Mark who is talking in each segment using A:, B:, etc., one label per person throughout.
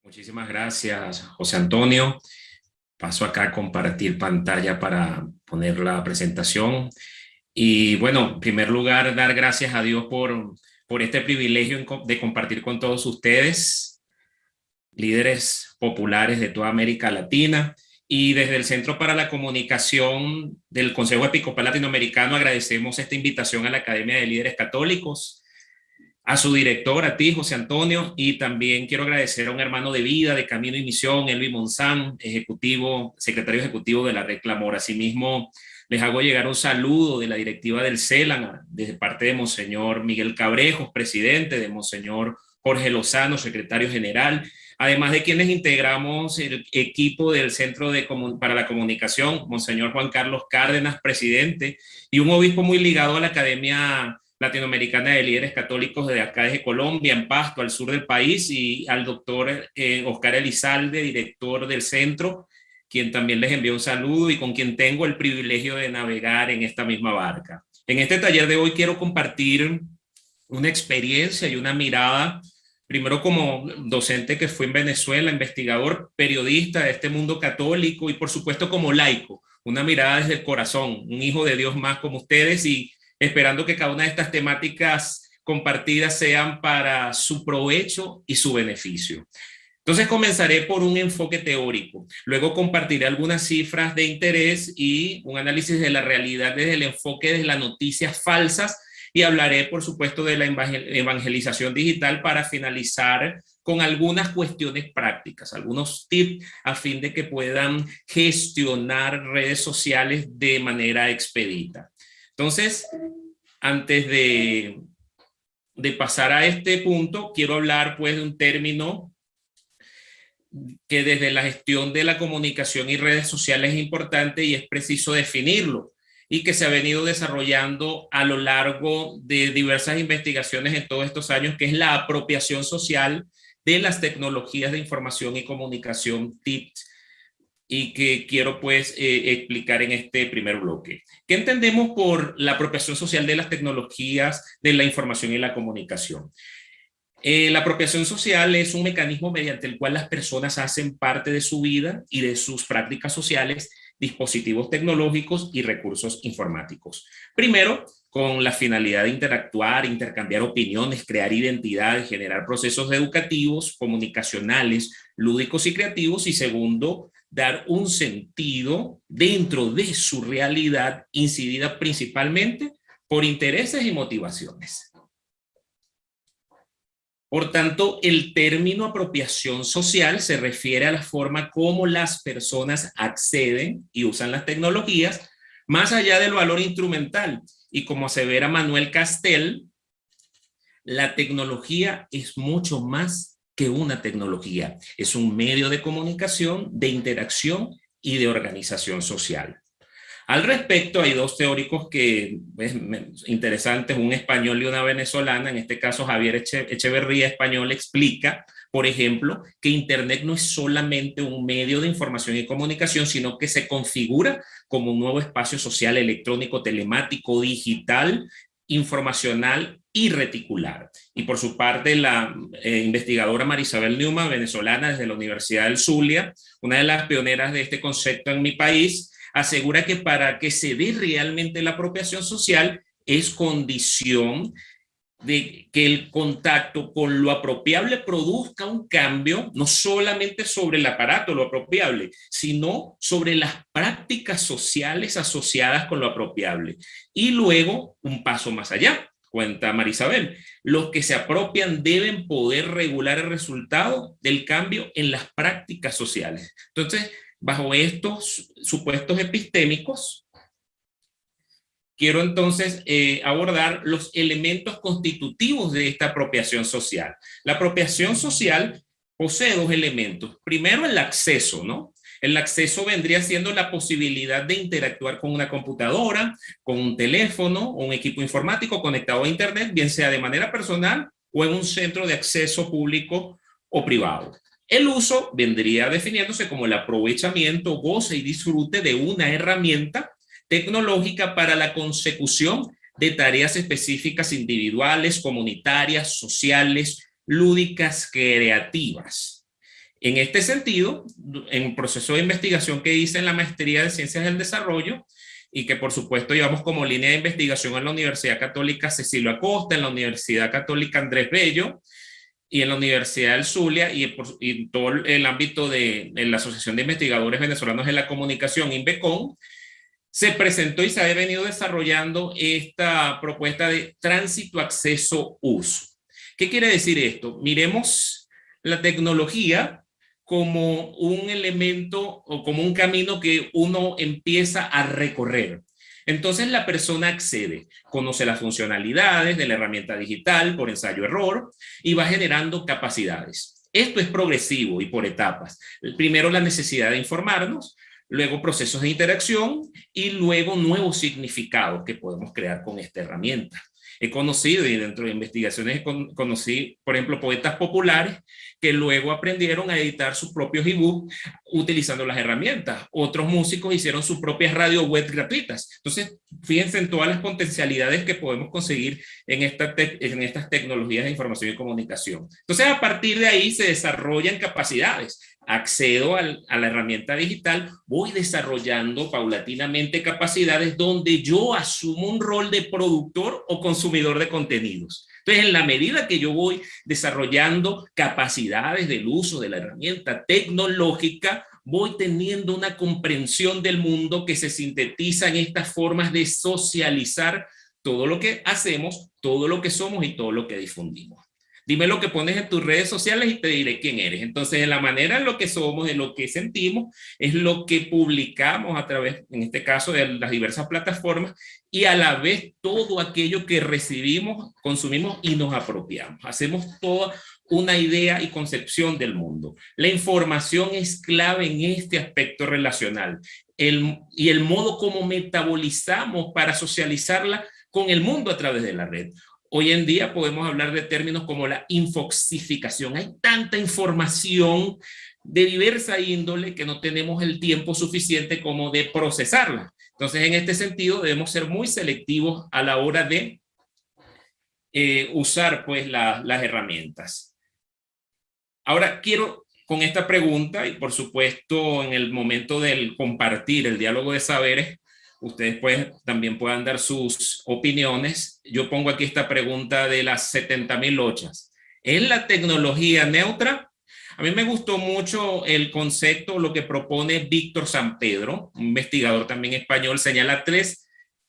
A: Muchísimas gracias, José Antonio. Paso acá a compartir pantalla para poner la presentación. Y bueno, en primer lugar, dar gracias a Dios por este privilegio de compartir con todos ustedes, líderes populares de toda América Latina. Y desde el Centro para la Comunicación del Consejo Episcopal Latinoamericano agradecemos esta invitación a la Academia de Líderes Católicos, a su director, a ti, José Antonio, y también quiero agradecer a un hermano de vida, de Camino y Misión, Elvi Monzán, secretario ejecutivo de la Red Clamor. Asimismo, les hago llegar un saludo de la directiva del CELAN, de parte de Monseñor Miguel Cabrejos, presidente, de Monseñor Jorge Lozano, secretario general, además de quienes integramos el equipo del Centro para la Comunicación, Monseñor Juan Carlos Cárdenas, presidente, y un obispo muy ligado a la Academia Latinoamericana de Líderes Católicos de acá desde Colombia, en Pasto, al sur del país, y al doctor Oscar Elizalde, director del centro, quien también les envió un saludo y con quien tengo el privilegio de navegar en esta misma barca. En este taller de hoy quiero compartir una experiencia y una mirada, primero como docente que fue en Venezuela, investigador, periodista de este mundo católico y por supuesto como laico, una mirada desde el corazón, un hijo de Dios más como ustedes y esperando que cada una de estas temáticas compartidas sean para su provecho y su beneficio. Entonces comenzaré por un enfoque teórico, luego compartiré algunas cifras de interés y un análisis de la realidad desde el enfoque de las noticias falsas y hablaré, por supuesto, de la evangelización digital para finalizar con algunas cuestiones prácticas, algunos tips a fin de que puedan gestionar redes sociales de manera expedita. Entonces, antes de pasar a este punto, quiero hablar pues de un término que desde la gestión de la comunicación y redes sociales es importante y es preciso definirlo y que se ha venido desarrollando a lo largo de diversas investigaciones en todos estos años, que es la apropiación social de las tecnologías de información y comunicación TIC, y que quiero pues explicar en este primer bloque. ¿Qué entendemos por la apropiación social de las tecnologías de la información y la comunicación? La apropiación social es un mecanismo mediante el cual las personas hacen parte de su vida y de sus prácticas sociales dispositivos tecnológicos y recursos informáticos. Primero, con la finalidad de interactuar, intercambiar opiniones, crear identidades, generar procesos educativos, comunicacionales, lúdicos y creativos. Y segundo, dar un sentido dentro de su realidad, incidida principalmente por intereses y motivaciones. Por tanto, el término apropiación social se refiere a la forma como las personas acceden y usan las tecnologías, más allá del valor instrumental. Y como asevera Manuel Castel, la tecnología es mucho más que una tecnología. Es un medio de comunicación, de interacción y de organización social. Al respecto, hay dos teóricos que es interesantes, un español y una venezolana. En este caso, Javier Echeverría, español, explica, por ejemplo, que Internet no es solamente un medio de información y comunicación, sino que se configura como un nuevo espacio social, electrónico, telemático, digital, informacional y reticular. Y por su parte, la investigadora Marisabel Neumann, venezolana desde la Universidad del Zulia, una de las pioneras de este concepto en mi país, asegura que para que se dé realmente la apropiación social es condición de que el contacto con lo apropiable produzca un cambio, no solamente sobre el aparato, lo apropiable, sino sobre las prácticas sociales asociadas con lo apropiable. Y luego, un paso más allá, cuenta Marisabel, los que se apropian deben poder regular el resultado del cambio en las prácticas sociales. Entonces, bajo estos supuestos epistémicos, quiero entonces abordar los elementos constitutivos de esta apropiación social. La apropiación social posee dos elementos. Primero, el acceso, ¿no? El acceso vendría siendo la posibilidad de interactuar con una computadora, con un teléfono o un equipo informático conectado a Internet, bien sea de manera personal o en un centro de acceso público o privado. El uso vendría definiéndose como el aprovechamiento, goce y disfrute de una herramienta tecnológica para la consecución de tareas específicas individuales, comunitarias, sociales, lúdicas, creativas. En este sentido, en un proceso de investigación que hice en la maestría de Ciencias del Desarrollo, y que por supuesto llevamos como línea de investigación en la Universidad Católica Cecilio Acosta, en la Universidad Católica Andrés Bello, y en la Universidad del Zulia, y todo el ámbito de la Asociación de Investigadores Venezolanos en la Comunicación, INVECON, se presentó y se ha venido desarrollando esta propuesta de tránsito, acceso, uso. ¿Qué quiere decir esto? Miremos la tecnología como un elemento o como un camino que uno empieza a recorrer. Entonces la persona accede, conoce las funcionalidades de la herramienta digital por ensayo-error y va generando capacidades. Esto es progresivo y por etapas. Primero la necesidad de informarnos, luego procesos de interacción y luego nuevos significados que podemos crear con esta herramienta. He conocido, y dentro de investigaciones conocí, por ejemplo, poetas populares que luego aprendieron a editar sus propios ebooks utilizando las herramientas. Otros músicos hicieron sus propias radio web gratuitas. Entonces, fíjense en todas las potencialidades que podemos conseguir en estas tecnologías de información y comunicación. Entonces, a partir de ahí se desarrollan capacidades. Accedo a la herramienta digital, voy desarrollando paulatinamente capacidades donde yo asumo un rol de productor o consumidor de contenidos. Entonces, en la medida que yo voy desarrollando capacidades del uso de la herramienta tecnológica, voy teniendo una comprensión del mundo que se sintetiza en estas formas de socializar todo lo que hacemos, todo lo que somos y todo lo que difundimos. Dime lo que pones en tus redes sociales y te diré quién eres. Entonces, en la manera en lo que somos, en lo que sentimos, es lo que publicamos a través, en este caso, de las diversas plataformas, y a la vez todo aquello que recibimos, consumimos y nos apropiamos. Hacemos toda una idea y concepción del mundo. La información es clave en este aspecto relacional y el modo como metabolizamos para socializarla con el mundo a través de la red. Hoy en día podemos hablar de términos como la infoxificación. Hay tanta información de diversa índole que no tenemos el tiempo suficiente como de procesarla. Entonces, en este sentido, debemos ser muy selectivos a la hora de usar pues las herramientas. Ahora, quiero con esta pregunta, y por supuesto en el momento del compartir el diálogo de saberes, ustedes pues también puedan dar sus opiniones. Yo pongo aquí esta pregunta de las 70.000 lochas. ¿Es la tecnología neutra? A mí me gustó mucho el concepto, lo que propone Víctor Sampedro, un investigador también español, señala 3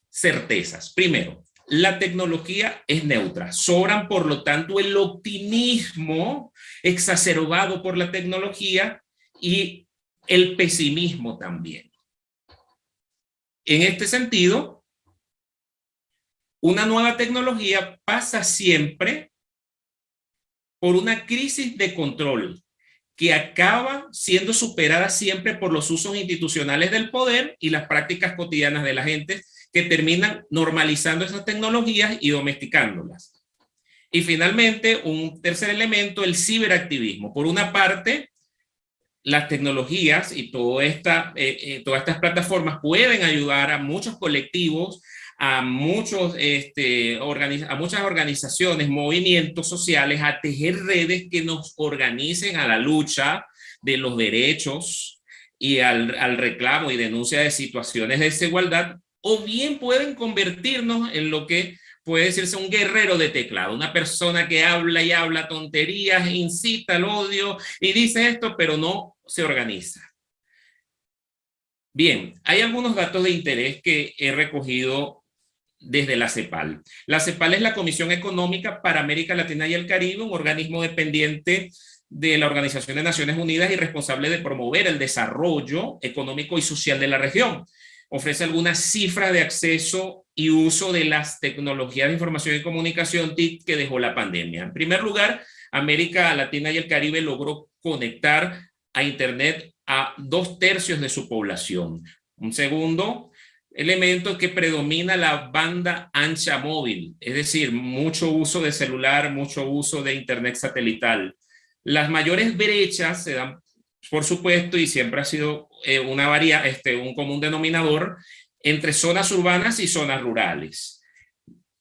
A: certezas. Primero, la tecnología es neutra. Sobran, por lo tanto, el optimismo exacerbado por la tecnología y el pesimismo también. En este sentido, una nueva tecnología pasa siempre por una crisis de control que acaba siendo superada siempre por los usos institucionales del poder y las prácticas cotidianas de la gente que terminan normalizando esas tecnologías y domesticándolas. Y finalmente, un tercer elemento, el ciberactivismo. Por una parte, las tecnologías y todas estas plataformas pueden ayudar a muchos colectivos, a muchas organizaciones, movimientos sociales a tejer redes que nos organicen a la lucha de los derechos y al reclamo y denuncia de situaciones de desigualdad, o bien pueden convertirnos en lo que puede decirse un guerrero de teclado, una persona que habla y habla tonterías, incita al odio y dice esto, pero no se organiza. Bien, hay algunos datos de interés que he recogido desde la CEPAL. La CEPAL es la Comisión Económica para América Latina y el Caribe, un organismo dependiente de la Organización de Naciones Unidas y responsable de promover el desarrollo económico y social de la región. Ofrece algunas cifras de acceso y uso de las tecnologías de información y comunicación TIC que dejó la pandemia. En primer lugar, América Latina y el Caribe logró conectar a Internet a 2/3 de su población. Un segundo elemento que predomina la banda ancha móvil, es decir, mucho uso de celular, mucho uso de Internet satelital. Las mayores brechas se dan, por supuesto, y siempre ha sido un común denominador entre zonas urbanas y zonas rurales.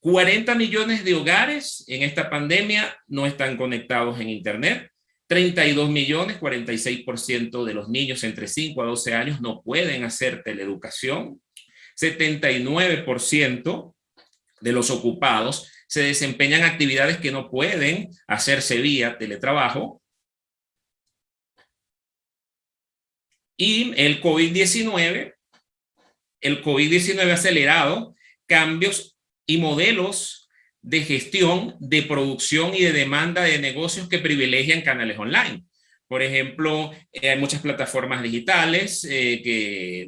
A: 40 millones de hogares en esta pandemia no están conectados en Internet 32 millones, 46% de los niños entre 5 a 12 años no pueden hacer teleeducación. 79% de los ocupados se desempeñan actividades que no pueden hacerse vía teletrabajo. Y el COVID-19 ha acelerado cambios y modelos de gestión, de producción y de demanda de negocios que privilegian canales online. Por ejemplo, hay muchas plataformas digitales,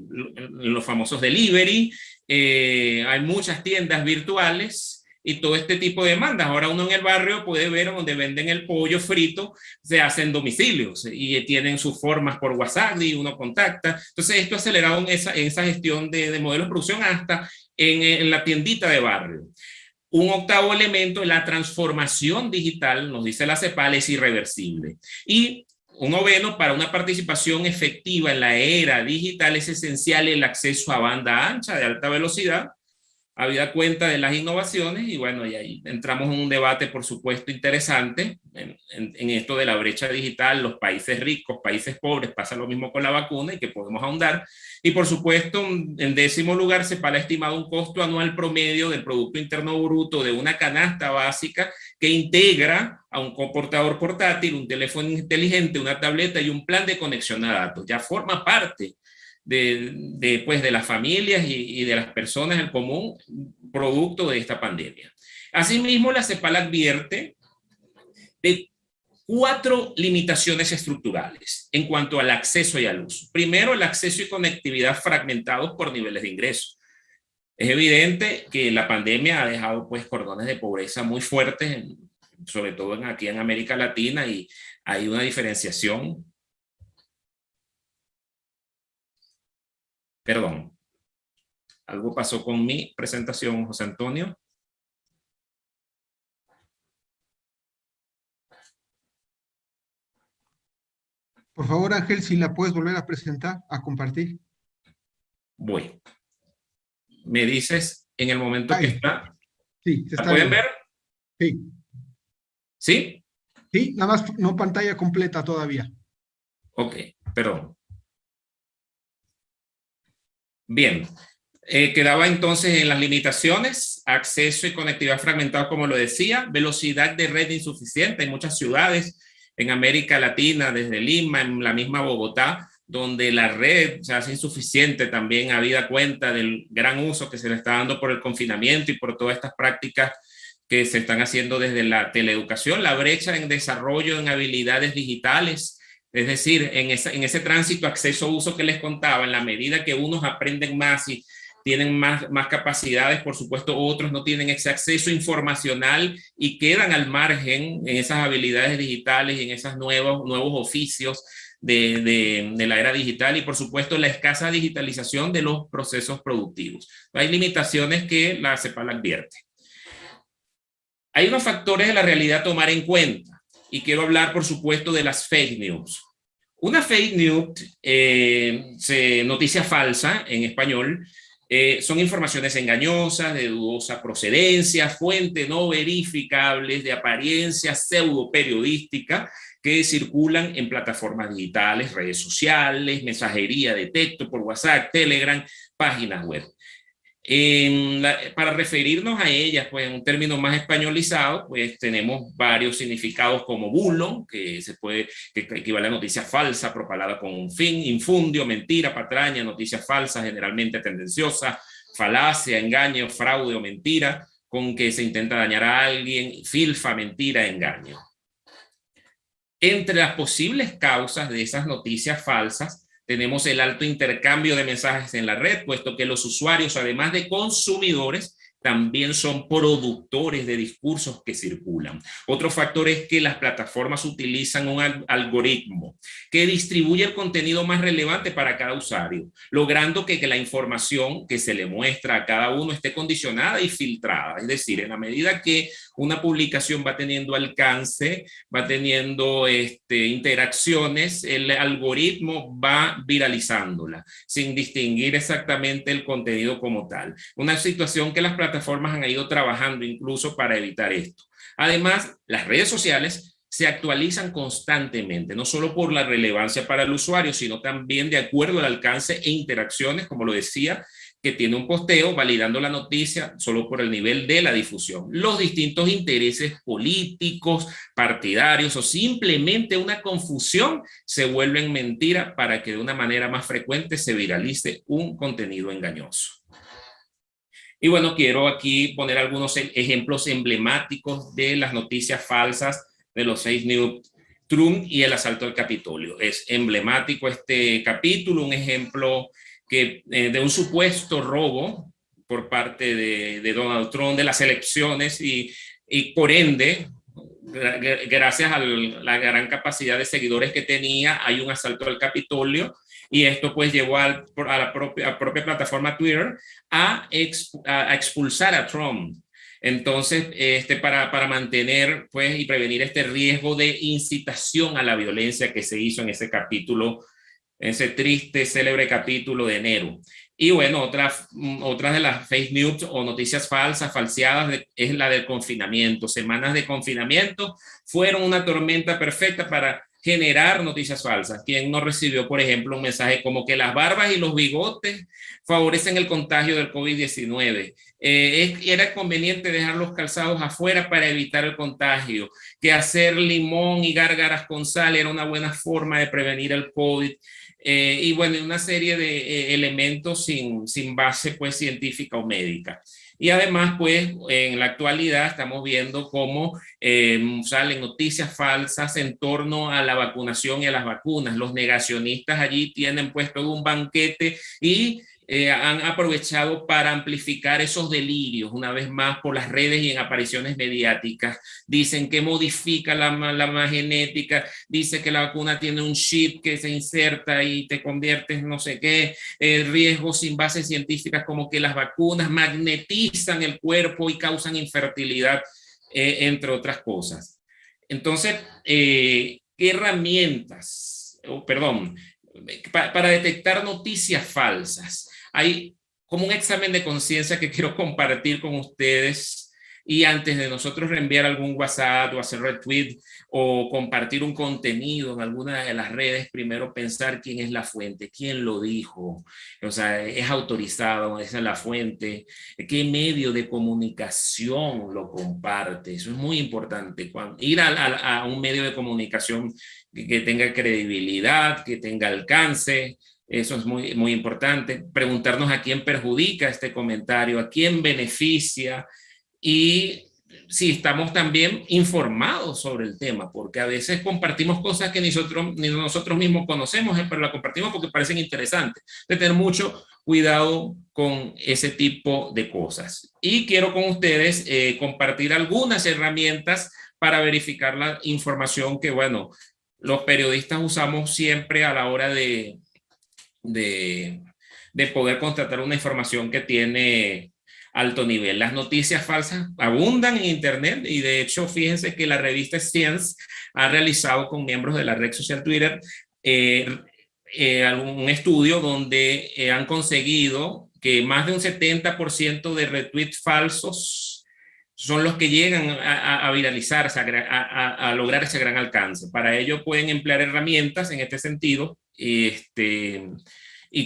A: los famosos delivery, hay muchas tiendas virtuales y todo este tipo de demandas. Ahora uno en el barrio puede ver donde venden el pollo frito, se hacen domicilios y tienen sus formas por WhatsApp y uno contacta. Entonces esto ha acelerado en esa gestión de modelos de producción hasta en la tiendita de barrio. Un octavo elemento, la transformación digital, nos dice la CEPAL, es irreversible. Y un noveno, para una participación efectiva en la era digital es esencial el acceso a banda ancha de alta velocidad, habida cuenta de las innovaciones, y bueno, y ahí entramos en un debate, por supuesto, interesante en esto de la brecha digital, los países ricos, países pobres, pasa lo mismo con la vacuna y que podemos ahondar. Y por supuesto, en 10º lugar, CEPAL ha estimado un costo anual promedio del Producto Interno Bruto de una canasta básica que integra a un portador portátil, un teléfono inteligente, una tableta y un plan de conexión a datos. Ya forma parte de las familias y de las personas en común, producto de esta pandemia. Asimismo, la CEPAL advierte de 4 limitaciones estructurales en cuanto al acceso y al uso. Primero, el acceso y conectividad fragmentados por niveles de ingresos. Es evidente que la pandemia ha dejado pues cordones de pobreza muy fuertes, sobre todo aquí en América Latina, y hay una diferenciación. Perdón, algo pasó con mi presentación, José Antonio.
B: Por favor, Ángel, si la puedes volver a presentar, a compartir.
A: Voy. Me dices en el momento
B: Ahí.
A: que está.
B: Sí, se
A: ¿La
B: está
A: pueden
B: viendo.
A: ver?
B: Sí.
A: ¿Sí?
B: Sí, nada más no pantalla completa todavía.
A: Ok, perdón. Bien. Quedaba entonces en las limitaciones, acceso y conectividad fragmentado, como lo decía, velocidad de red insuficiente en muchas ciudades en América Latina, desde Lima, en la misma Bogotá, donde la red se hace insuficiente también, habida cuenta del gran uso que se le está dando por el confinamiento y por todas estas prácticas que se están haciendo desde la teleeducación, la brecha en desarrollo en habilidades digitales, es decir, en ese tránsito, acceso, uso que les contaba, en la medida que unos aprenden más y tienen más capacidades, por supuesto, otros no tienen ese acceso informacional y quedan al margen en esas habilidades digitales y en esos nuevos oficios de la era digital, y por supuesto la escasa digitalización de los procesos productivos. Hay limitaciones que la CEPAL advierte. Hay unos factores de la realidad a tomar en cuenta, y quiero hablar, por supuesto, de las fake news. Una fake news, noticia falsa en español, son informaciones engañosas, de dudosa procedencia, fuente no verificables, de apariencia pseudo periodística, que circulan en plataformas digitales, redes sociales, mensajería de texto por WhatsApp, Telegram, páginas web. Para referirnos a ellas, pues en un término más españolizado, pues tenemos varios significados como bulo, que equivale a noticia falsa propalada con un fin, infundio, mentira, patraña, noticia falsa, generalmente tendenciosa, falacia, engaño, fraude o mentira, con que se intenta dañar a alguien, filfa, mentira, engaño. Entre las posibles causas de esas noticias falsas, tenemos el alto intercambio de mensajes en la red, puesto que los usuarios, además de consumidores, también son productores de discursos que circulan. Otro factor es que las plataformas utilizan un algoritmo que distribuye el contenido más relevante para cada usuario, logrando que la información que se le muestra a cada uno esté condicionada y filtrada. Es decir, en la medida que una publicación va teniendo alcance, va teniendo interacciones, el algoritmo va viralizándola, sin distinguir exactamente el contenido como tal. Una situación que las plataformas han ido trabajando incluso para evitar esto. Además, las redes sociales se actualizan constantemente, no solo por la relevancia para el usuario, sino también de acuerdo al alcance e interacciones, como lo decía, que tiene un posteo validando la noticia solo por el nivel de la difusión. Los distintos intereses políticos, partidarios o simplemente una confusión se vuelven mentira para que de una manera más frecuente se viralice un contenido engañoso. Y bueno, quiero aquí poner algunos ejemplos emblemáticos de las noticias falsas, de los fake news, Trump y el asalto al Capitolio. Es emblemático este capítulo, un ejemplo de un supuesto robo por parte de Donald Trump de las elecciones y por ende, gracias a la gran capacidad de seguidores que tenía, hay un asalto al Capitolio y esto pues llevó a la propia plataforma Twitter a expulsar a Trump. Entonces, para mantener pues, y prevenir este riesgo de incitación a la violencia que se hizo en ese capítulo, ese triste, célebre capítulo de enero. Y bueno, otra de las fake news o noticias falsas, falseadas, es la del confinamiento. Semanas de confinamiento fueron una tormenta perfecta para generar noticias falsas. ¿Quién no recibió, por ejemplo, un mensaje como que las barbas y los bigotes favorecen el contagio del COVID-19? Era conveniente dejar los calzados afuera para evitar el contagio, que hacer limón y gárgaras con sal era una buena forma de prevenir el COVID. Y bueno, una serie de elementos sin base pues científica o médica. Y además, pues, en la actualidad estamos viendo cómo salen noticias falsas en torno a la vacunación y a las vacunas. Los negacionistas allí tienen pues todo un banquete y han aprovechado para amplificar esos delirios, una vez más por las redes y en apariciones mediáticas. Dicen que modifica la genética, dice que la vacuna tiene un chip que se inserta y te convierte en no sé qué, riesgos sin bases científicas como que las vacunas magnetizan el cuerpo y causan infertilidad, entre otras cosas. Entonces, ¿qué herramientas, para detectar noticias falsas? Hay como un examen de conciencia que quiero compartir con ustedes y antes de nosotros reenviar algún WhatsApp o hacer retweet o compartir un contenido en alguna de las redes, primero pensar quién es la fuente, quién lo dijo, o sea, es autorizado, esa es la fuente, qué medio de comunicación lo comparte. Eso es muy importante. Ir a un medio de comunicación que tenga credibilidad, que tenga alcance. Eso es muy, muy importante. Preguntarnos a quién perjudica este comentario, a quién beneficia y si estamos también informados sobre el tema, porque a veces compartimos cosas que ni nosotros mismos conocemos, pero la compartimos porque parecen interesantes. De tener mucho cuidado con ese tipo de cosas. Y quiero con ustedes compartir algunas herramientas para verificar la información que, bueno, los periodistas usamos siempre a la hora de poder constatar una información que tiene alto nivel. Las noticias falsas abundan en Internet y de hecho fíjense que la revista Science ha realizado con miembros de la red social Twitter un estudio donde han conseguido que más de un 70% de retweets falsos son los que llegan a viralizarse, a lograr ese gran alcance. Para ello pueden emplear herramientas en este sentido y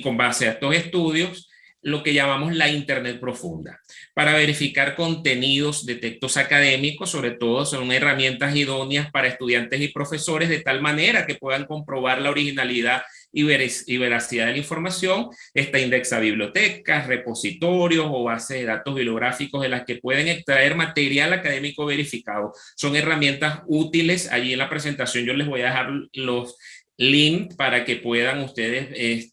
A: con base a estos estudios, lo que llamamos la Internet profunda. Para verificar contenidos de textos académicos, sobre todo son herramientas idóneas para estudiantes y profesores de tal manera que puedan comprobar la originalidad y veracidad de la información. Esta indexa bibliotecas, repositorios o bases de datos bibliográficos de las que pueden extraer material académico verificado. Son herramientas útiles. Allí en la presentación yo les voy a dejar los links para que puedan ustedes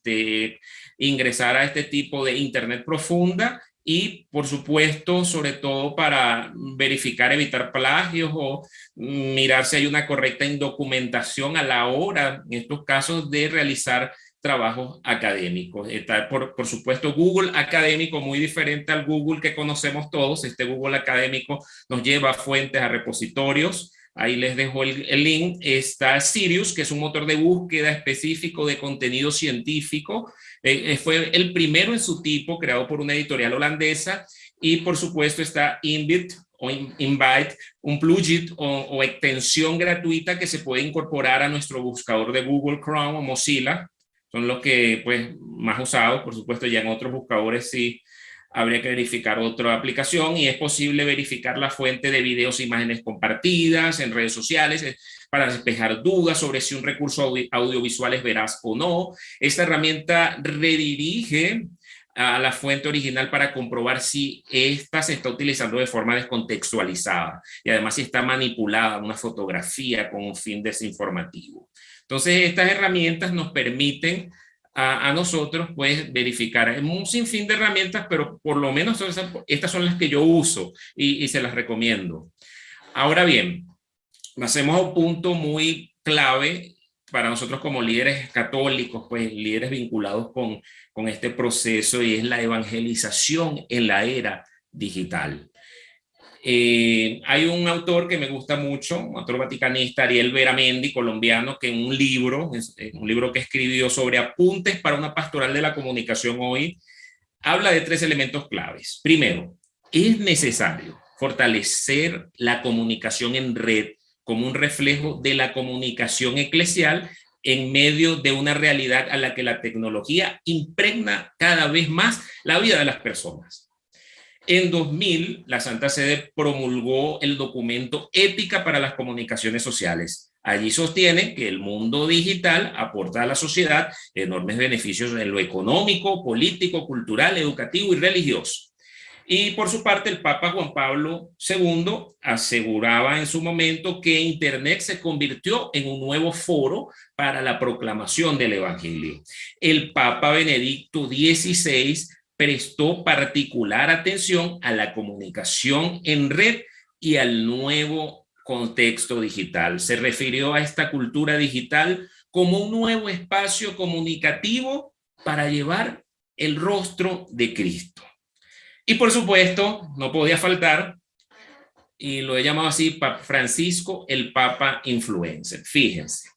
A: ingresar a este tipo de Internet profunda y, por supuesto, sobre todo para verificar, evitar plagios o mirar si hay una correcta indocumentación a la hora, en estos casos, de realizar trabajos académicos. Está, por supuesto, Google académico, muy diferente al Google que conocemos todos. Este Google académico nos lleva a fuentes, a repositorios. Ahí les dejo el link. Está Sirius, que es un motor de búsqueda específico de contenido científico. Fue el primero en su tipo, creado por una editorial holandesa. Y por supuesto está Inbit o Invite, un plugin o extensión gratuita que se puede incorporar a nuestro buscador de Google Chrome o Mozilla. Son los que pues más usados, por supuesto. Ya en otros buscadores sí habría que verificar otra aplicación, y es posible verificar la fuente de videos e imágenes compartidas en redes sociales para despejar dudas sobre si un recurso audiovisual es veraz o no. Esta herramienta redirige a la fuente original para comprobar si ésta se está utilizando de forma descontextualizada, y además si está manipulada una fotografía con un fin desinformativo. Entonces, estas herramientas nos permiten a nosotros pues verificar un sinfín de herramientas, pero por lo menos estas son las que yo uso y se las recomiendo. Ahora bien, hacemos a un punto muy clave para nosotros como líderes católicos, pues líderes vinculados con este proceso, y es la evangelización en la era digital. Hay un autor que me gusta mucho, un autor vaticanista, Ariel Beramendi, colombiano, que en un libro que escribió sobre apuntes para una pastoral de la comunicación hoy, habla de 3 elementos claves. Primero, es necesario fortalecer la comunicación en red como un reflejo de la comunicación eclesial en medio de una realidad a la que la tecnología impregna cada vez más la vida de las personas. En 2000, la Santa Sede promulgó el documento Ética para las Comunicaciones Sociales. Allí sostiene que el mundo digital aporta a la sociedad enormes beneficios en lo económico, político, cultural, educativo y religioso. Y por su parte, el Papa Juan Pablo II aseguraba en su momento que Internet se convirtió en un nuevo foro para la proclamación del Evangelio. El Papa Benedicto XVI prestó particular atención a la comunicación en red y al nuevo contexto digital. Se refirió a esta cultura digital como un nuevo espacio comunicativo para llevar el rostro de Cristo. Y por supuesto, no podía faltar, y lo he llamado así, Papa Francisco, el Papa Influencer. Fíjense,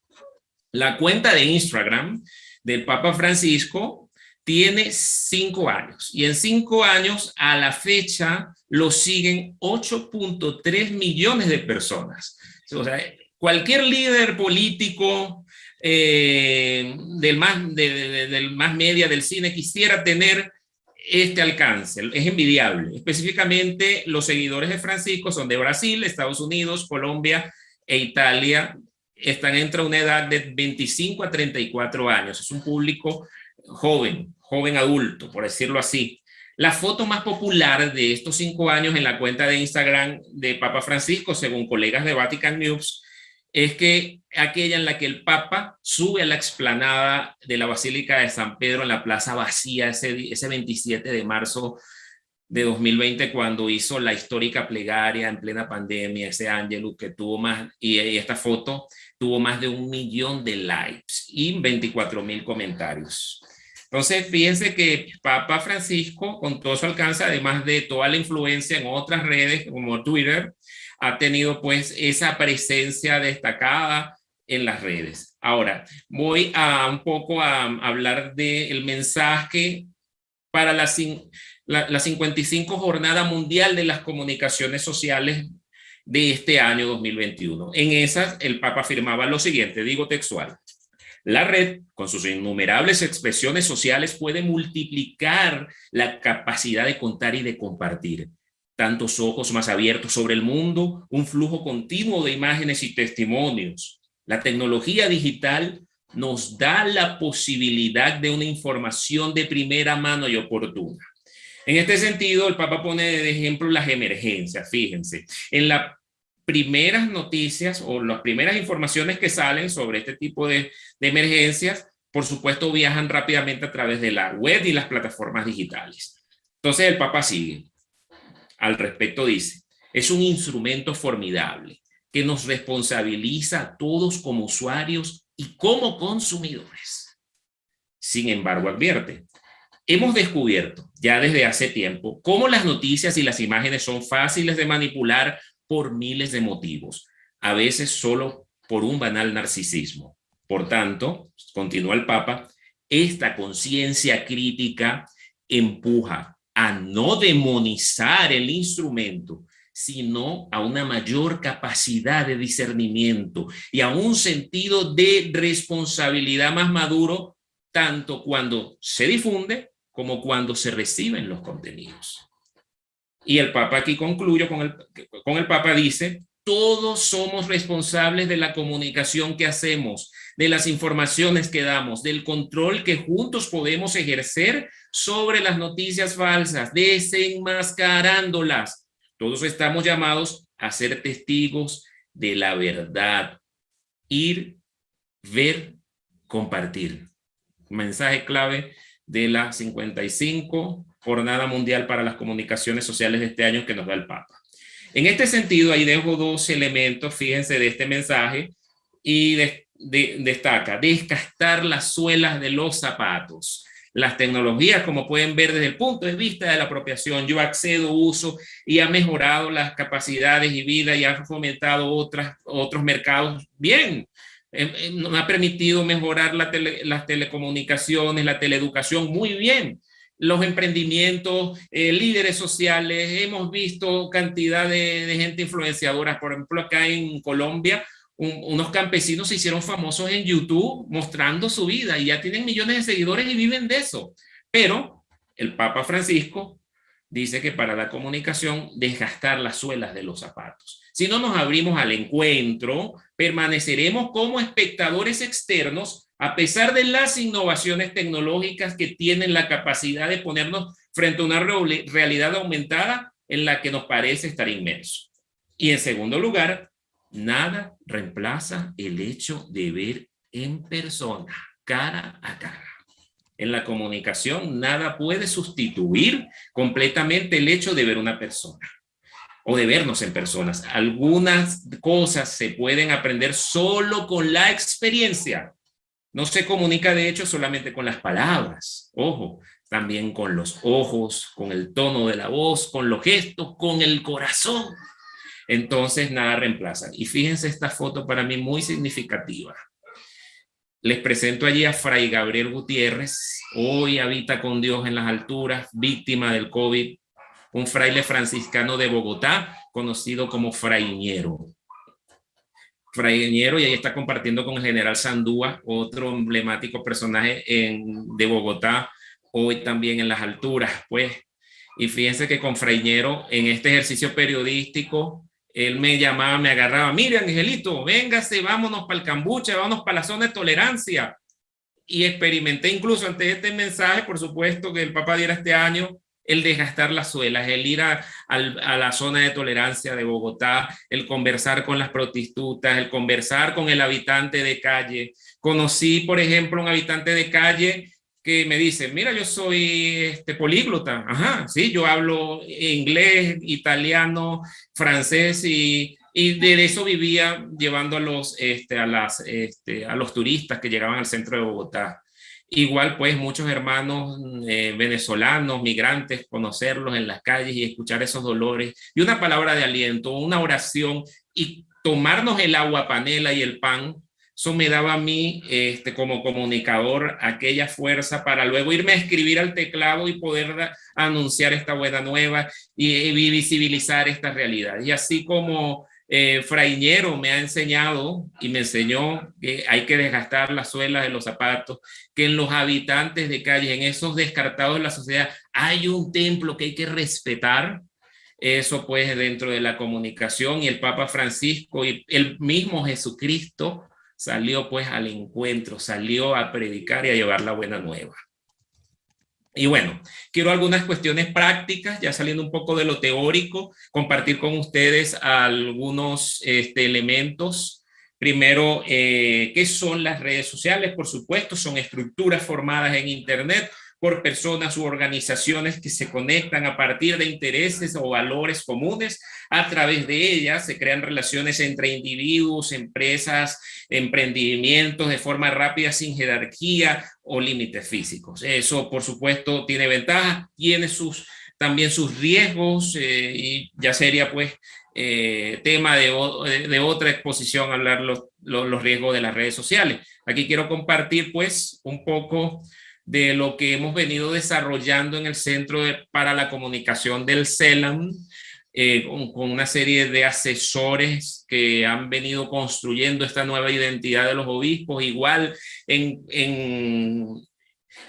A: la cuenta de Instagram del Papa Francisco tiene 5 años, y en 5 años a la fecha lo siguen 8.3 millones de personas. O sea, cualquier líder político del más media, del cine, quisiera tener este alcance. Es envidiable. Específicamente, los seguidores de Francisco son de Brasil, Estados Unidos, Colombia e Italia. Están entre una edad de 25 a 34 años. Es un público joven adulto, por decirlo así. La foto más popular de estos 5 años en la cuenta de Instagram de Papa Francisco, según colegas de Vatican News, es que aquella en la que el Papa sube a la explanada de la Basílica de San Pedro en la plaza vacía ese 27 de marzo de 2020, cuando hizo la histórica plegaria en plena pandemia, ese Ángelus que tuvo más, y esta foto tuvo más de 1 millón de likes y 24,000 comentarios. Entonces, fíjense que Papa Francisco, con todo su alcance, además de toda la influencia en otras redes como Twitter, ha tenido pues esa presencia destacada en las redes. Ahora, voy a un poco a hablar del mensaje para la 55 Jornada Mundial de las Comunicaciones Sociales de este año 2021. En esas, el Papa afirmaba lo siguiente, digo textual: la red, con sus innumerables expresiones sociales, puede multiplicar la capacidad de contar y de compartir. Tantos ojos más abiertos sobre el mundo, un flujo continuo de imágenes y testimonios. La tecnología digital nos da la posibilidad de una información de primera mano y oportuna. En este sentido, el Papa pone de ejemplo las emergencias. Fíjense, en las primeras noticias o las primeras informaciones que salen sobre este tipo de emergencias, por supuesto, viajan rápidamente a través de la web y las plataformas digitales. Entonces, el Papa sigue. Al respecto dice: es un instrumento formidable que nos responsabiliza a todos como usuarios y como consumidores. Sin embargo, advierte: hemos descubierto ya desde hace tiempo cómo las noticias y las imágenes son fáciles de manipular por miles de motivos, a veces solo por un banal narcisismo. Por tanto, continúa el Papa, esta conciencia crítica empuja a no demonizar el instrumento, sino a una mayor capacidad de discernimiento y a un sentido de responsabilidad más maduro, tanto cuando se difunde como cuando se reciben los contenidos. Y el Papa aquí concluyo con el Papa dice, todos somos responsables de la comunicación que hacemos, de las informaciones que damos, del control que juntos podemos ejercer sobre las noticias falsas, desenmascarándolas. Todos estamos llamados a ser testigos de la verdad. Ir, ver, compartir. Mensaje clave de la 55 Jornada Mundial para las Comunicaciones Sociales de este año que nos da el Papa. En este sentido, ahí dejo dos elementos, fíjense, de este mensaje, y destaca, descascar las suelas de los zapatos. Las tecnologías, como pueden ver desde el punto de vista de la apropiación, yo accedo, uso y ha mejorado las capacidades y vida y ha fomentado otros mercados bien. Nos ha permitido mejorar las telecomunicaciones, la teleeducación muy bien. Los emprendimientos, líderes sociales, hemos visto cantidad de gente influenciadora. Por ejemplo, acá en Colombia, unos campesinos se hicieron famosos en YouTube mostrando su vida y ya tienen millones de seguidores y viven de eso. Pero el Papa Francisco dice que para la comunicación desgastar las suelas de los zapatos. Si no nos abrimos al encuentro, permaneceremos como espectadores externos a pesar de las innovaciones tecnológicas que tienen la capacidad de ponernos frente a una realidad aumentada en la que nos parece estar inmersos. Y en segundo lugar, nada reemplaza el hecho de ver en persona, cara a cara. En la comunicación, nada puede sustituir completamente el hecho de ver una persona o de vernos en personas. Algunas cosas se pueden aprender solo con la experiencia. No se comunica, de hecho, solamente con las palabras. Ojo, también con los ojos, con el tono de la voz, con los gestos, con el corazón. Entonces, nada reemplaza. Y fíjense esta foto para mí muy significativa. Les presento allí a Fray Gabriel Gutiérrez. Hoy habita con Dios en las alturas, víctima del COVID. Un fraile franciscano de Bogotá, conocido como Fraiñero. Fraiñero, y ahí está compartiendo con el general Sandúa, otro emblemático personaje de Bogotá, hoy también en las alturas, pues. Y fíjense que con Fraiñero, en este ejercicio periodístico, él me llamaba, me agarraba, mire Angelito, véngase, vámonos para el Cambuche, vámonos para la zona de tolerancia. Y experimenté incluso ante este mensaje, por supuesto, que el Papa diera este año, el desgastar las suelas, el ir a la zona de tolerancia de Bogotá, el conversar con las prostitutas, el conversar con el habitante de calle. Conocí, por ejemplo, un habitante de calle que me dice, mira, yo soy políglota. Ajá, sí, yo hablo inglés, italiano, francés y de eso vivía llevando a los turistas que llegaban al centro de Bogotá. Igual, pues, muchos hermanos venezolanos, migrantes, conocerlos en las calles y escuchar esos dolores y una palabra de aliento, una oración y tomarnos el agua panela y el pan. Eso me daba a mí, como comunicador, aquella fuerza para luego irme a escribir al teclado y poder anunciar esta buena nueva y visibilizar esta realidad. Y así como Fraiñero me ha enseñado y me enseñó que hay que desgastar las suelas de los zapatos, que en los habitantes de calle, en esos descartados de la sociedad, hay un templo que hay que respetar. Eso pues dentro de la comunicación, y el Papa Francisco y el mismo Jesucristo salió pues al encuentro, salió a predicar y a llevar la buena nueva. Y bueno, quiero algunas cuestiones prácticas, ya saliendo un poco de lo teórico, compartir con ustedes algunos elementos. Primero, ¿qué son las redes sociales? Por supuesto, son estructuras formadas en Internet por personas u organizaciones que se conectan a partir de intereses o valores comunes. A través de ellas se crean relaciones entre individuos, empresas, emprendimientos de forma rápida, sin jerarquía o límites físicos. Eso, por supuesto, tiene ventajas, tiene también sus riesgos, y ya sería pues tema de otra exposición hablar los riesgos de las redes sociales. Aquí quiero compartir pues un poco de lo que hemos venido desarrollando en el Centro para la Comunicación del CELAM con una serie de asesores que han venido construyendo esta nueva identidad de los obispos, igual en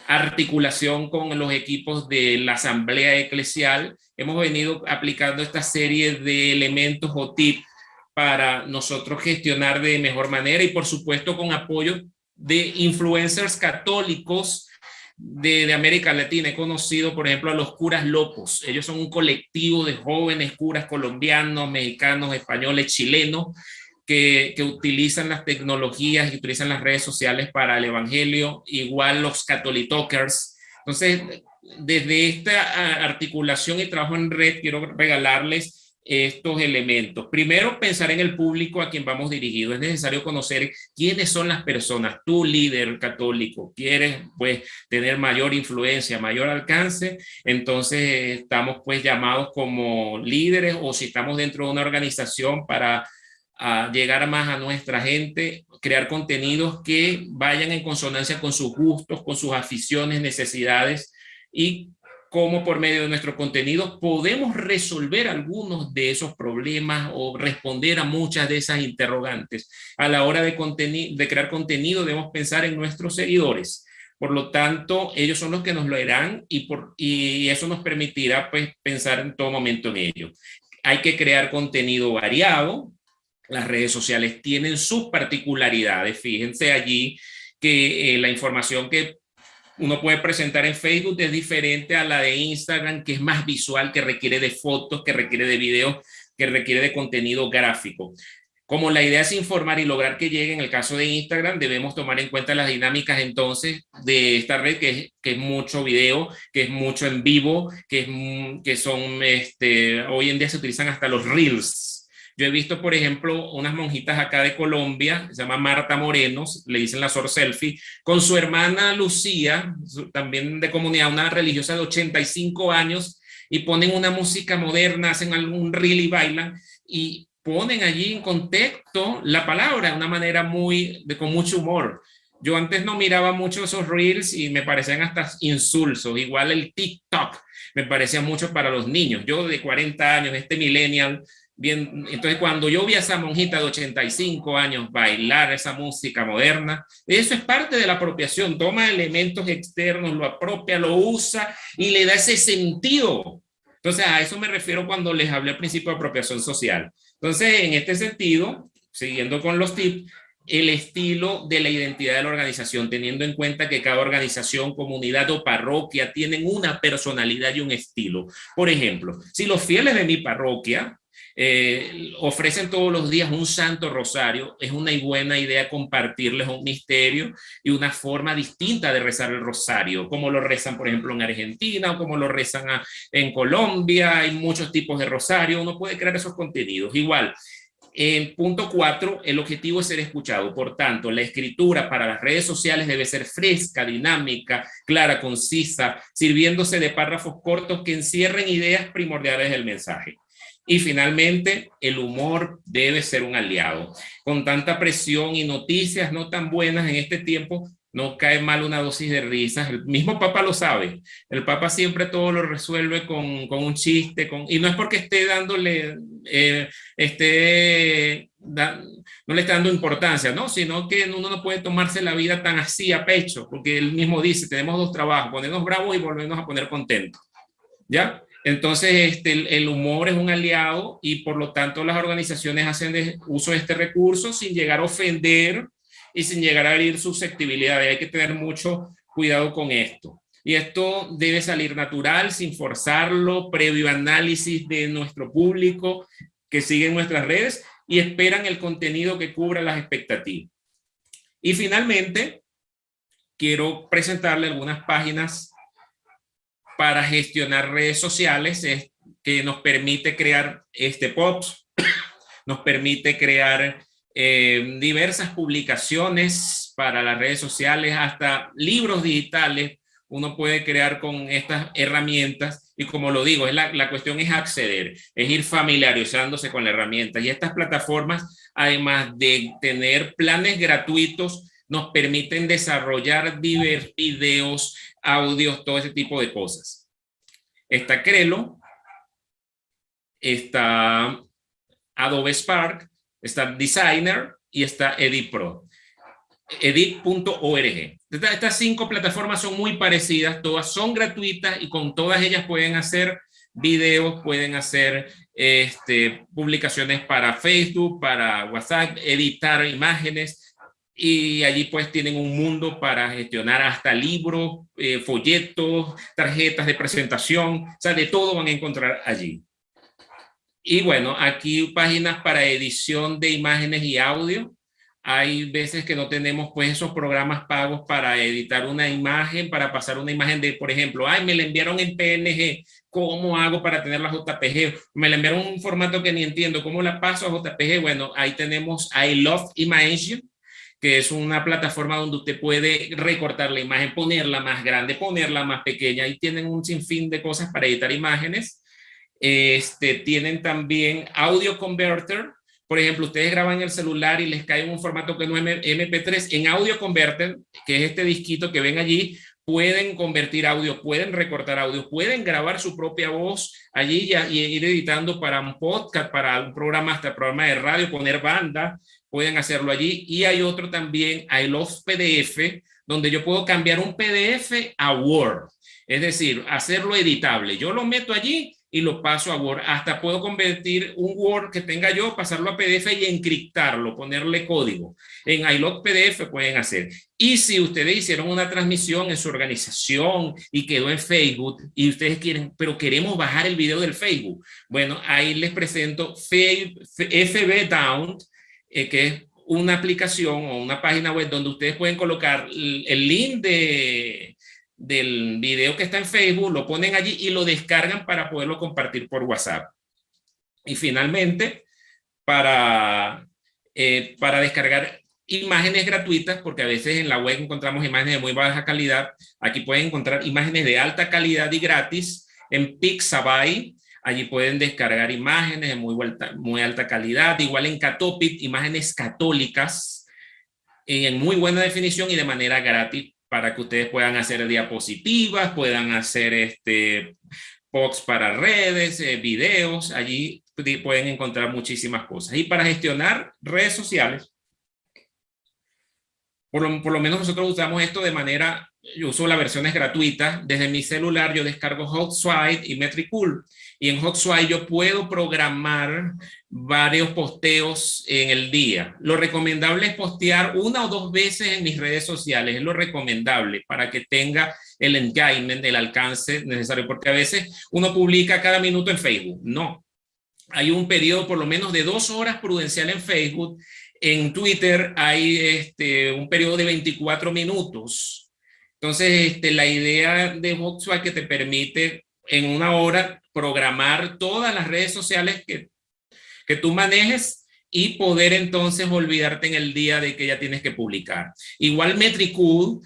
A: articulación con los equipos de la Asamblea Eclesial, hemos venido aplicando esta serie de elementos o tips para nosotros gestionar de mejor manera y por supuesto con apoyo de influencers católicos de América Latina. He conocido, por ejemplo, a los curas locos. Ellos son un colectivo de jóvenes curas colombianos, mexicanos, españoles, chilenos, que utilizan las tecnologías y utilizan las redes sociales para el evangelio, igual los catolitokers. Entonces, desde esta articulación y trabajo en red, quiero regalarles estos elementos. Primero, pensar en el público a quien vamos dirigidos. Es necesario conocer quiénes son las personas. Tú, líder católico, quieres pues tener mayor influencia, mayor alcance, entonces estamos pues llamados como líderes, o si estamos dentro de una organización para llegar más a nuestra gente, crear contenidos que vayan en consonancia con sus gustos, con sus aficiones, necesidades, y cómo por medio de nuestro contenido podemos resolver algunos de esos problemas o responder a muchas de esas interrogantes. A la hora de crear contenido debemos pensar en nuestros seguidores. Por lo tanto, ellos son los que nos lo harán y eso nos permitirá pues, pensar en todo momento en ello. Hay que crear contenido variado. Las redes sociales tienen sus particularidades. Fíjense allí que la información que uno puede presentar en Facebook es diferente a la de Instagram, que es más visual, que requiere de fotos, que requiere de videos, que requiere de contenido gráfico. Como la idea es informar y lograr que llegue, en el caso de Instagram, debemos tomar en cuenta las dinámicas entonces de esta red, que es mucho video, que es mucho en vivo, que son, hoy en día se utilizan hasta los Reels. Yo he visto, por ejemplo, unas monjitas acá de Colombia, se llama Marta Moreno, le dicen la Sor Selfie, con su hermana Lucía, también de comunidad, una religiosa de 85 años, y ponen una música moderna, hacen algún reel y bailan, y ponen allí en contexto la palabra de una manera con mucho humor. Yo antes no miraba mucho esos reels y me parecían hasta insulsos. Igual el TikTok me parecía mucho para los niños. Yo de 40 años, millennial, bien, entonces cuando yo vi a esa monjita de 85 años bailar esa música moderna, eso es parte de la apropiación. Toma elementos externos, lo apropia, lo usa y le da ese sentido. Entonces a eso me refiero cuando les hablé al principio de apropiación social. Entonces, en este sentido, siguiendo con los tips, el estilo de la identidad de la organización, teniendo en cuenta que cada organización, comunidad o parroquia tienen una personalidad y un estilo. Por ejemplo, si los fieles de mi parroquia ofrecen todos los días un santo rosario, es una buena idea compartirles un misterio y una forma distinta de rezar el rosario, como lo rezan, por ejemplo, en Argentina, o como lo rezan en Colombia. Hay muchos tipos de rosario, uno puede crear esos contenidos. Igual, en punto 4, el objetivo es ser escuchado. Por tanto, la escritura para las redes sociales debe ser fresca, dinámica, clara, concisa, sirviéndose de párrafos cortos que encierren ideas primordiales del mensaje. Y finalmente, el humor debe ser un aliado. Con tanta presión y noticias no tan buenas en este tiempo, no cae mal una dosis de risas. El mismo Papa lo sabe. El Papa siempre todo lo resuelve con un chiste, y no es porque esté dándole, no le está dando importancia, ¿no? Sino que uno no puede tomarse la vida tan así a pecho, porque él mismo dice, tenemos dos trabajos, ponernos bravos y volvernos a poner contentos. ¿Ya? Entonces, el humor es un aliado y por lo tanto las organizaciones hacen uso de este recurso sin llegar a ofender y sin llegar a herir susceptibilidades. Hay que tener mucho cuidado con esto. Y esto debe salir natural, sin forzarlo, previo análisis de nuestro público que sigue en nuestras redes y esperan el contenido que cubra las expectativas. Y finalmente, quiero presentarle algunas páginas para gestionar redes sociales, que nos permite crear posts, nos permite crear diversas publicaciones para las redes sociales, hasta libros digitales uno puede crear con estas herramientas. Y como lo digo, la cuestión es acceder, es ir familiarizándose con la herramienta. Y estas plataformas, además de tener planes gratuitos, nos permiten desarrollar diversos videos, audios, todo ese tipo de cosas. Está Crelo, está Adobe Spark, está Designer y está Edit Pro. Edit.org. Estas 5 plataformas son muy parecidas, todas son gratuitas y con todas ellas pueden hacer videos, pueden hacer publicaciones para Facebook, para WhatsApp, editar imágenes, y allí pues tienen un mundo para gestionar hasta libros, folletos, tarjetas de presentación, o sea, de todo van a encontrar allí. Y bueno, aquí páginas para edición de imágenes y audio. Hay veces que no tenemos pues esos programas pagos para editar una imagen, para pasar una imagen de, por ejemplo, ay, me la enviaron en PNG, ¿cómo hago para tenerla JPG? Me la enviaron en un formato que ni entiendo, ¿cómo la paso a JPG? Bueno, ahí tenemos I Love Image, que es una plataforma donde usted puede recortar la imagen, ponerla más grande, ponerla más pequeña, y tienen un sinfín de cosas para editar imágenes. Tienen también Audio Converter. Por ejemplo, ustedes graban el celular y les cae en un formato que no es MP3. En Audio Converter, que es este disquito que ven allí, pueden convertir audio, pueden recortar audio, pueden grabar su propia voz allí y ir editando para un podcast, para un programa, hasta programa de radio, poner banda, pueden hacerlo allí. Y hay otro también, I Love PDF, donde yo puedo cambiar un PDF a Word, es decir, hacerlo editable. Yo lo meto allí y lo paso a Word. Hasta puedo convertir un Word que tenga yo, pasarlo a PDF y encriptarlo, ponerle código. En iLog PDF pueden hacer. Y si ustedes hicieron una transmisión en su organización y quedó en Facebook y ustedes quieren, pero queremos bajar el video del Facebook, bueno, ahí les presento FB Down, que es una aplicación o una página web donde ustedes pueden colocar el link del video que está en Facebook, lo ponen allí y lo descargan para poderlo compartir por WhatsApp. Y finalmente, para descargar imágenes gratuitas, porque a veces en la web encontramos imágenes de muy baja calidad, aquí pueden encontrar imágenes de alta calidad y gratis en Pixabay. Allí pueden descargar imágenes de muy alta calidad, igual en Catopit, imágenes católicas en muy buena definición y de manera gratis, para que ustedes puedan hacer diapositivas, puedan hacer posts para redes, videos. Allí pueden encontrar muchísimas cosas. Y para gestionar redes sociales, por lo menos nosotros usamos esto de manera, yo uso las versiones gratuitas. Desde mi celular yo descargo HotSuite y Metricool, y en HotSuite yo puedo programar varios posteos en el día. Lo recomendable es postear 1 o 2 veces en mis redes sociales, es lo recomendable para que tenga el engagement, el alcance necesario, porque a veces uno publica cada minuto en Facebook. No, hay un periodo por lo menos de 2 horas prudencial en Facebook. En Twitter hay un periodo de 24 minutos. Entonces, la idea de HotSuite que te permite en 1 hora programar todas las redes sociales que tú manejes y poder entonces olvidarte en el día de que ya tienes que publicar. Igual Metricool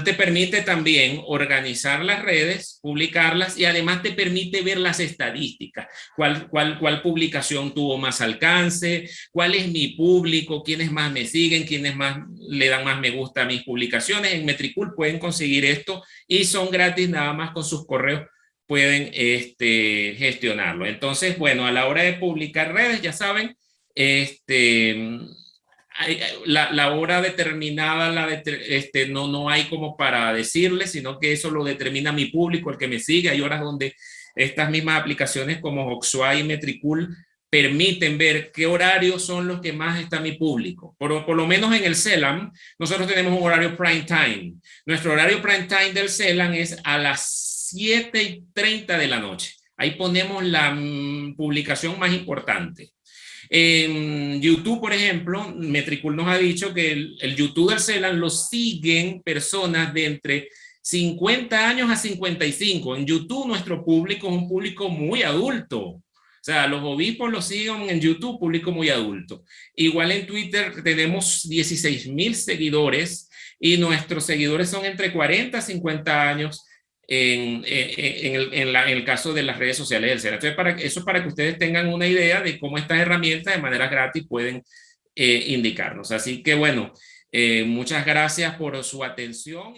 A: te permite también organizar las redes, publicarlas, y además te permite ver las estadísticas, cuál publicación tuvo más alcance, cuál es mi público, quiénes más me siguen, quiénes más le dan más me gusta a mis publicaciones. En Metricool pueden conseguir esto y son gratis, nada más con sus correos pueden gestionarlo. Entonces, bueno, a la hora de publicar redes, ya saben, la hora determinada, no hay como para decirle, sino que eso lo determina mi público, el que me sigue. Hay horas donde estas mismas aplicaciones como HotSuite y Metricool permiten ver qué horarios son los que más está mi público. Por lo menos en el CELAM, nosotros tenemos un horario prime time. Nuestro horario prime time del CELAM es a las 7:30 de la noche. Ahí ponemos la publicación más importante. En YouTube, por ejemplo, Metricool nos ha dicho que el YouTube del CELAM lo siguen personas de entre 50 años a 55. En YouTube nuestro público es un público muy adulto. O sea, los obispos lo siguen en YouTube, público muy adulto. Igual en Twitter tenemos 16,000 seguidores y nuestros seguidores son entre 40 a 50 años en el caso de las redes sociales del CELAM. Entonces, eso es para que ustedes tengan una idea de cómo estas herramientas de manera gratis pueden indicarnos. Así que bueno, muchas gracias por su atención.